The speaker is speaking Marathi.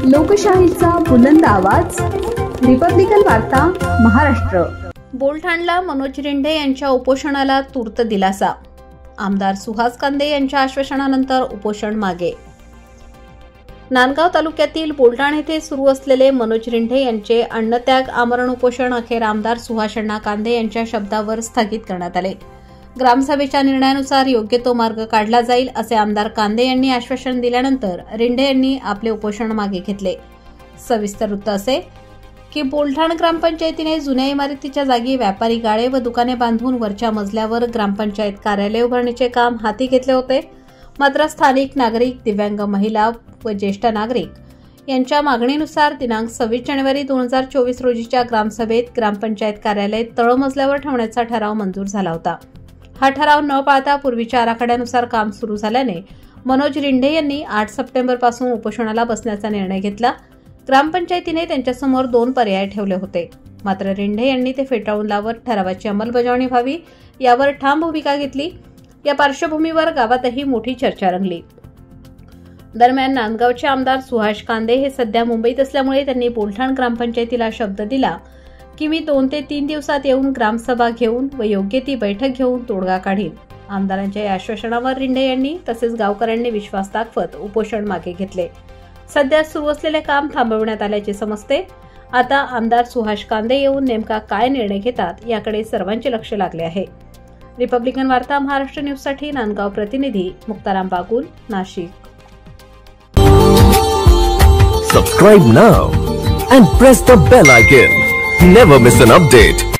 लोकशाहीचा बुलंद आवाज, रिपब्लिकन वार्ता महाराष्ट्र। बोलठाणला मनोज रिंढे यांच्या उपोषणाला तूर्त दिलासा। आमदार सुहास कांदे यांच्या आश्वासनानंतर उपोषण मागे। नांदगाव तालुक्यातील बोलठाण येथे सुरू असलेले मनोज रिंढे यांचे अन्नत्याग आमरण उपोषण अखेर आमदार सुहास कांदे यांच्या शब्दावर स्थगित करण्यात आले। ग्रामसभेच्या निर्णयानुसार योग्य तो मार्ग काढला जाईल असे आमदार कांदे यांनी आश्वासन दिल्यानंतर रिंढे यांनी आपले उपोषण मागे घेतले। सविस्तर वृत्त असे की बोलठाण ग्रामपंचायतीने जुन्या इमारतीच्या जागी व्यापारी गाळे व दुकाने बांधून वरच्या मजल्यावर ग्रामपंचायत कार्यालय उभारण्याचे काम हाती घेतले होते। मात्र स्थानिक नागरिक, दिव्यांग महिला व ज्येष्ठ नागरिक यांच्या मागणीनुसार दिनांक 26 जानेवारी 2024 रोजीच्या ग्रामसभेत ग्रामपंचायत कार्यालय तळमजल्यावर ठेवण्याचा ठराव मंजूर झाला होता। हा ठराव न पाळता पूर्वीच्या आराखड्यानुसार काम सुरू झाल्याने मनोज रिंढे यांनी 8 सप्टेंबर पासून उपोषणाला बसण्याचा निर्णय घेतला। ग्रामपंचायतीने त्यांच्यासमोर 2 पर्याय ठेवले होते, मात्र रिंढे यांनी ते फेटाळून लावत ठरावाची अंमलबजावणी व्हावी यावर ठाम भूमिका घेतली। या पार्श्वभूमीवर गावातही मोठी चर्चा रंगली। दरम्यान नांदगावचे आमदार सुहास कांदे हे सध्या मुंबईत असल्यामुळे त्यांनी बोलठाण ग्रामपंचायतीला शब्द दिला की मी 2 ते 3 दिवसात येऊन ग्रामसभा घेऊन व योग्य ती बैठक घेऊन तोडगा काढीन। आमदारांच्या या आश्वासनावर रिंढे यांनी तसेच गावकऱ्यांनी विश्वास दाखवत उपोषण मागे घेतले। सध्या सुरू असलेले काम थांबवण्यात आल्याचे समजते। आता आमदार सुहास कांदे येऊन नेमका काय निर्णय घेतात याकडे सर्वांचे लक्ष लागले आहे। रिपब्लिकन वार्ता महाराष्ट्र न्यूजसाठी नांदगाव प्रतिनिधी Muktaram Bagul, Nashik. Subscribe now and press the bell icon. Never miss an update.